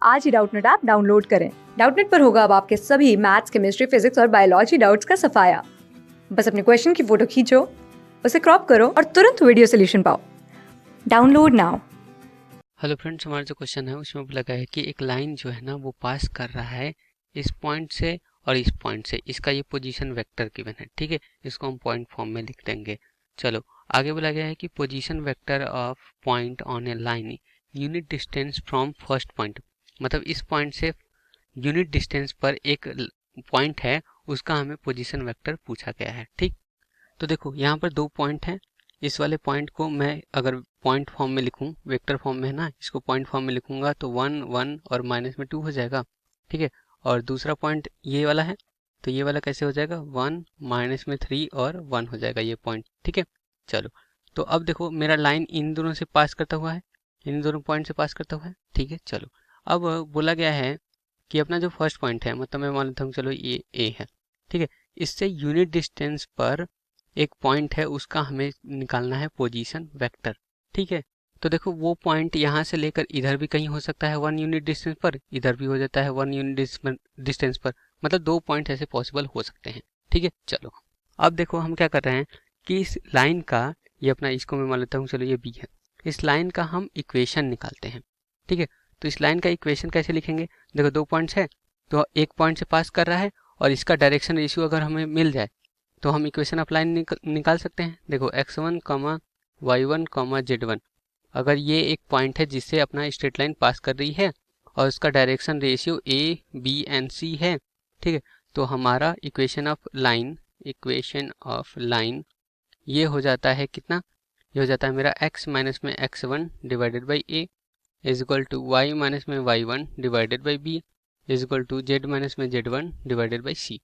आज ही Doubtnut app download करें। Doubtnut पर होगा अब आपके सभी मैथ्स, केमिस्ट्री, फिजिक्स और बायोलॉजी डाउट्स का सफाया। बस अपने क्वेश्चन की फोटो खींचो, उसे क्रॉप करो और तुरंत वीडियो सोल्यूशन पाओ। Download now. हेलो फ्रेंड्स, हमारा जो क्वेश्चन है उसमें लगा है कि एक लाइन जो है ना वो पास कर रहा है इस पॉइंट से और इस पॉइंट से। इसका ये पोजीशन वेक्टर गिवन है, ठीक है। इसको हम पॉइंट फॉर्म में लिख देंगे। चलो आगे बोला गया है कि position vector of point on A line unit distance from first point. मतलब इस पॉइंट से यूनिट डिस्टेंस पर एक पॉइंट है, उसका हमें पोजीशन वेक्टर पूछा गया है, ठीक। तो देखो यहाँ पर दो पॉइंट हैं। इस वाले पॉइंट को मैं अगर पॉइंट फॉर्म में लिखूं, वेक्टर फॉर्म में है ना, इसको पॉइंट फॉर्म में लिखूंगा तो 1 1 और माइनस में 2 हो जाएगा, ठीक है। और दूसरा पॉइंट ये वाला है, तो ये वाला कैसे हो जाएगा, 1 माइनस में 3 और 1 हो जाएगा ये पॉइंट, ठीक है। चलो तो अब देखो मेरा लाइन इन दोनों से पास करता हुआ है, इन दोनों पॉइंट से पास करता हुआ है, ठीक है। चलो अब बोला गया है कि अपना जो फर्स्ट पॉइंट है, मतलब मैं मान लेता हूँ चलो ये ए है, ठीक है। इससे यूनिट डिस्टेंस पर एक पॉइंट है, उसका हमें निकालना है पोजीशन वेक्टर, ठीक है। तो देखो वो पॉइंट यहाँ से लेकर इधर भी कहीं हो सकता है 1 यूनिट डिस्टेंस पर, इधर भी हो जाता है 1 यूनिट डिस्टेंस पर। मतलब दो पॉइंट ऐसे पॉसिबल हो सकते हैं, ठीक है। चलो अब देखो हम क्या कर रहे हैं कि इस लाइन का, ये अपना इसको मैं मान लेता हूँ चलो ये बी है, इस लाइन का हम इक्वेशन निकालते हैं, ठीक है। तो इस लाइन का इक्वेशन कैसे लिखेंगे, देखो दो पॉइंट्स है तो एक पॉइंट से पास कर रहा है और इसका डायरेक्शन रेशियो अगर हमें मिल जाए तो हम इक्वेशन ऑफ लाइन निकाल सकते हैं। देखो x1 y1 z1, अगर ये एक पॉइंट है जिससे अपना स्ट्रेट लाइन पास कर रही है और उसका direction ratio a b and c है, ठीक है। तो हमारा इक्वेशन ऑफ लाइन ये हो जाता है कितना, ये हो जाता है मेरा x माइनस में x1 divided by a is equal to y minus में y1 divided by b is equal to z minus में z1 डिवाइडेड बाई c,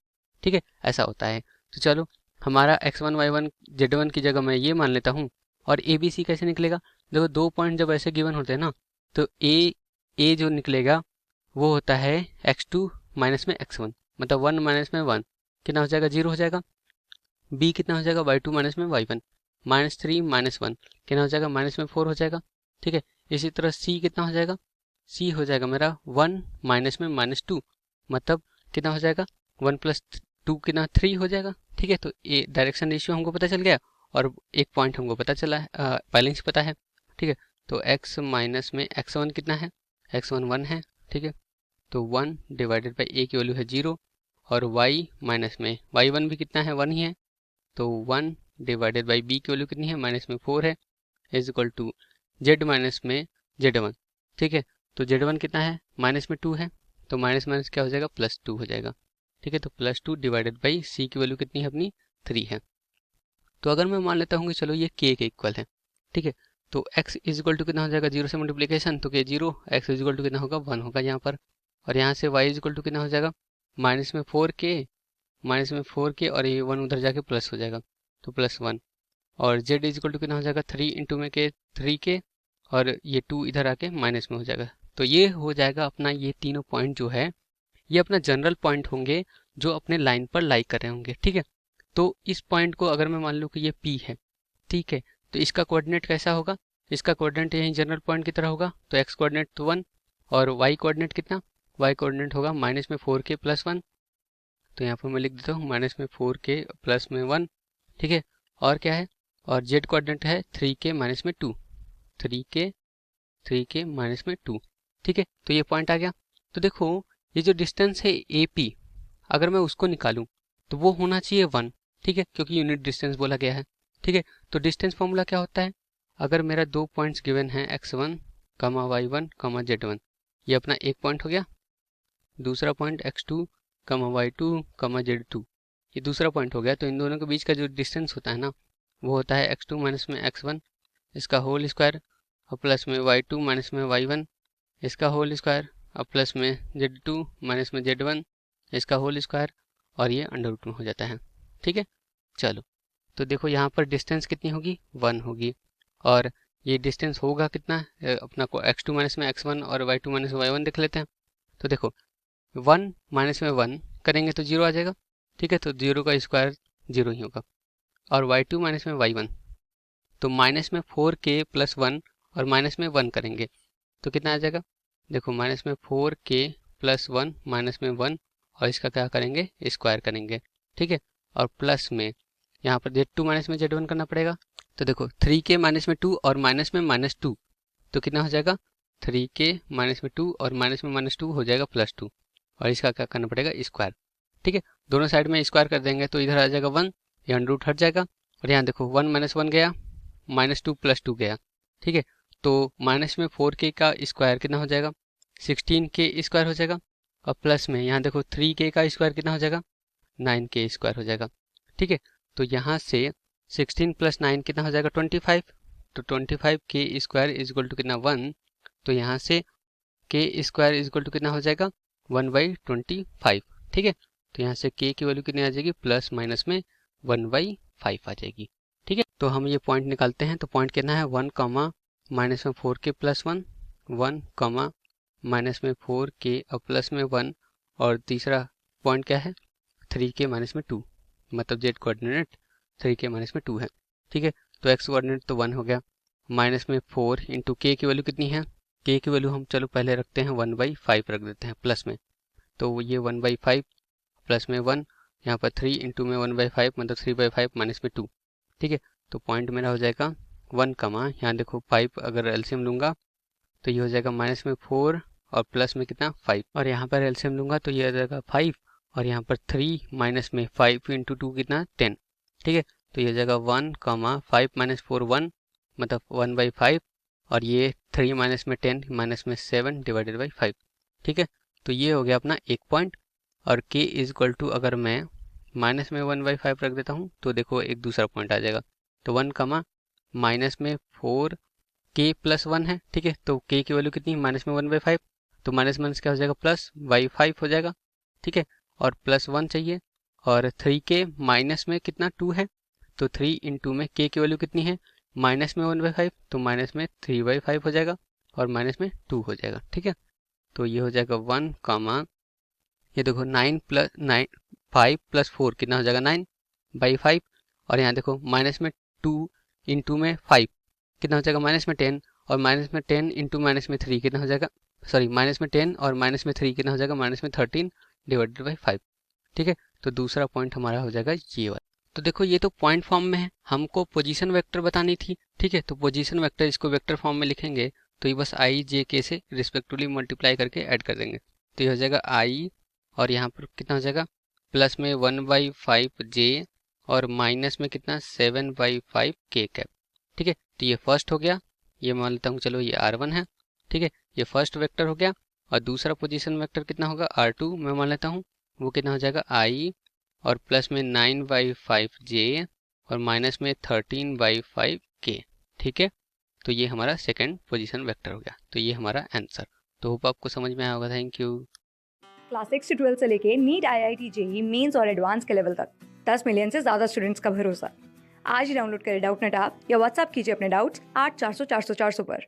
ठीक है। ऐसा होता है। तो चलो हमारा x1 y1 z1 की जगह मैं ये मान लेता हूँ। और ए बी सी कैसे निकलेगा, देखो दो पॉइंट जब ऐसे गिवन होते हैं ना, तो ए जो निकलेगा वो होता है x2 माइनस में x1, मतलब 1 माइनस में 1 कितना हो जाएगा, 0 हो जाएगा। बी कितना हो जाएगा, y2 माइनस में y1 माइनस 3 माइनस 1 कितना हो जाएगा, माइनस में 4 हो जाएगा, ठीक है। इसी तरह सी कितना हो जाएगा, सी हो जाएगा मेरा 1 माइनस में माइनस 2, मतलब कितना हो जाएगा, 1 प्लस 2 कितना 3 हो जाएगा, ठीक है। तो ये डायरेक्शन रेशियो हमको पता चल गया और एक पॉइंट हमको पता चला है, पहले से पता है, ठीक है। तो x माइनस में x1 कितना है, x1 1 है, ठीक है। तो 1 डिवाइडेड बाई a की वैल्यू है 0 और y माइनस में y1 भी कितना है, 1 ही है। तो 1 डिवाइडेड बाई b की वैल्यू कितनी है, माइनस में 4 है, is equal to z minus में z1, ठीक है। तो z1 कितना है, माइनस में 2 है, तो माइनस माइनस क्या हो जाएगा, प्लस 2 हो जाएगा, ठीक है। तो प्लस 2 डिवाइडेड बाई c की वैल्यू कितनी है अपनी, 3 है। तो अगर मैं मान लेता हूँ कि चलो ये k के इक्वल है, ठीक है। तो x इज इक्वल टू कितना हो जाएगा, 0 से मल्टीप्लीकेशन तो k 0, x is equal to कितना होगा, 1 होगा यहाँ पर। और यहाँ से y इज इक्वल टू कितना हो जाएगा, माइनस में 4k और ये 1 उधर जाके प्लस हो जाएगा, तो प्लस 1। और z इज इक्वल टू कितना हो जाएगा, 3 इंटू में के 3k और ये 2 इधर आके माइनस में हो जाएगा। तो ये हो जाएगा अपना, ये तीनों पॉइंट जो है ये अपना जनरल पॉइंट होंगे जो अपने लाइन पर लाई कर रहे होंगे, ठीक है। तो इस पॉइंट को अगर मैं मान लूँ कि ये P है, ठीक है, तो इसका कोऑर्डिनेट कैसा होगा, इसका कोऑर्डिनेट यही जनरल पॉइंट की तरह होगा। तो x कोऑर्डिनेट तो 1 और y कोऑर्डिनेट कितना, y कोऑर्डिनेट होगा माइनस में 4k प्लस 1, तो यहाँ पर मैं लिख देता हूँ माइनस में 4k प्लस में 1, ठीक है। और क्या है, और z कोऑर्डिनेट है 3k माइनस में 2, 3k माइनस में 2, ठीक है। तो ये पॉइंट आ गया। तो देखो ये जो डिस्टेंस है AP, अगर मैं उसको निकालूं तो वो होना चाहिए 1, ठीक है, क्योंकि यूनिट डिस्टेंस बोला गया है, ठीक है। तो डिस्टेंस फॉर्मूला क्या होता है, अगर मेरा दो पॉइंट्स गिवन है x1 y1 z1, ये अपना एक पॉइंट हो गया। दूसरा पॉइंट x2 y2 z2, ये दूसरा पॉइंट हो गया। तो इन दोनों के बीच का जो डिस्टेंस होता है ना, वो होता है x2 माइनस में x1 इसका होल स्क्वायर और प्लस में y2 माइनस में y1 इसका होल स्क्वायर और प्लस में z2 माइनस में z1 इसका होल स्क्वायर, और ये अंडर रूट में हो जाता है, ठीक है। चलो तो देखो यहाँ पर डिस्टेंस कितनी होगी, 1 होगी। और ये डिस्टेंस होगा कितना, अपना को x2 माइनस में x1 और y2 माइनस में y1 देख लेते हैं। तो देखो 1 माइनस में 1 करेंगे तो 0 आ जाएगा, ठीक है। तो 0 का स्क्वायर 0 ही होगा। और y2 माइनस में y1, तो माइनस में 4k प्लस 1 और माइनस में 1 करेंगे तो कितना आ जाएगा, देखो माइनस में 4k प्लस 1 माइनस में 1 और इसका क्या करेंगे, स्क्वायर करेंगे, ठीक है। और प्लस में यहाँ पर Z2 माइनस में Z1 करना पड़ेगा। तो देखो 3k माइनस में 2 और माइनस में -2 तो कितना हो जाएगा, 3k माइनस में 2 और माइनस में -2 हो जाएगा +2 और इसका क्या करना पड़ेगा, स्क्वायर, ठीक है। दोनों साइड में स्क्वायर कर देंगे तो इधर आ जाएगा 1, यहाँ रूट हट जाएगा और यहाँ देखो 1 - 1 गया, -2 +2 गया, ठीक है। तो माइनस में 4k का स्क्वायर कितना हो जाएगा, 16k स्क्वायर हो जाएगा और प्लस में यहाँ देखो 3k का स्क्वायर कितना हो जाएगा, 9k स्क्वायर हो जाएगा, ठीक है। तो यहाँ से 16 + 9 कितना हो जाएगा, 25। तो 25k square is equal to कितना, 1। तो यहाँ से k square is equal to कितना हो जाएगा, 1/25, ठीक है। तो यहाँ से k की वैल्यू कितनी आ जाएगी, प्लस माइनस में 1/5 आ जाएगी, ठीक है। तो हम ये पॉइंट निकालते हैं। तो पॉइंट कितना है, 1, माइनस में 4k प्लस 1, 1, माइनस में 4k और प्लस में 1 और तीसरा पॉइंट क्या है, 3k माइनस में 2, मतलब z कोऑर्डिनेट 3k माइनस में 2 है, ठीक है। तो x कोऑर्डिनेट तो 1 हो गया, माइनस में 4 इंटू k की वैल्यू कितनी है, k की वैल्यू हम चलो पहले रखते हैं 1/5 रख देते हैं प्लस में। तो ये 1/5 प्लस में 1, यहाँ पर 3 इंटू में 1/5 मतलब 3/5 माइनस में 2, ठीक है। तो पॉइंट मेरा हो जाएगा 1, यहाँ देखो 5 अगर एलसीएम लूँगा तो ये हो जाएगा माइनस में 4 और प्लस में कितना 5 और यहाँ पर एलसीएम लूँगा तो ये हो जाएगा 5 और यहाँ पर 3 माइनस में 5 इंटू 2 कितना 10, ठीक है। तो ये हो जाएगा 1, 5 - 4 1 मतलब 1/5 और ये 3 माइनस में 10 माइनस में 7 डिवाइडेड बाई 5, ठीक है। तो ये हो गया अपना एक पॉइंट। और k इज इक्वल टू अगर मैं माइनस में 1/5 रख देता हूँ तो देखो एक दूसरा पॉइंट आ जाएगा। तो 1, माइनस में 4k प्लस 1 है, ठीक है। तो k की वैल्यू कितनी है, माइनस में 1/5, तो माइनस माइनस क्या हो जाएगा, प्लस बाई 5 हो जाएगा, ठीक है। और प्लस 1 चाहिए और 3k माइनस में कितना 2 है, तो 3 इंटू में k की वैल्यू कितनी है, माइनस में 1/5 तो माइनस में 3/5 हो जाएगा और माइनस में 2 हो जाएगा, ठीक है। तो ये हो जाएगा 1, ये देखो 5 + 4 कितना हो जाएगा 9/5 और यहाँ देखो माइनस में 2 इंटू में 5 कितना हो जाएगा, माइनस में 10 और माइनस में 10 इंटू माइनस में 3 कितना हो जाएगा, सॉरी माइनस में 10 और माइनस में 3 कितना हो जाएगा, माइनस में 13 डिवाइडेड बाई 5, ठीक है। तो दूसरा पॉइंट हमारा हो जाएगा ये वाला। तो देखो ये तो पॉइंट फॉर्म में है, हमको पोजीशन वेक्टर बतानी थी, ठीक है। तो पोजीशन वेक्टर इसको वेक्टर फॉर्म में लिखेंगे तो ये बस i j k से रिस्पेक्टिवली मल्टीप्लाई करके ऐड कर देंगे। तो ये हो जाएगा i और यहाँ पर कितना हो जाएगा, प्लस में 1/5 j और माइनस में कितना 7/5 k कैप, ठीक है। तो ये फर्स्ट हो गया, ये मान लेता हूँ चलो ये r1 है, ठीक है। ये फर्स्ट वेक्टर हो गया और दूसरा पोजीशन वेक्टर कितना होगा, r2 मैं मान लेता हूँ, वो कितना हो जाएगा i और प्लस में 9/5 j और माइनस में 13/5 k, ठीक है। तो ये हमारा सेकंड पोजीशन वेक्टर हो गया। तो ये हमारा आंसर। तो होप आपको समझ में आया होगा। Thank you. क्लास 6 से 12 से लेके नीट, IIT, जेईई मेंस और एडवांस के लेवल तक 10 मिलियन से ज़्यादा स्टूडेंट्स का भरोसा। आज ही डाउनलोड करें डाउटनेट ऐप या व्हाट्सएप कीजिए अपने डाउट्स 8400 400 400 पर।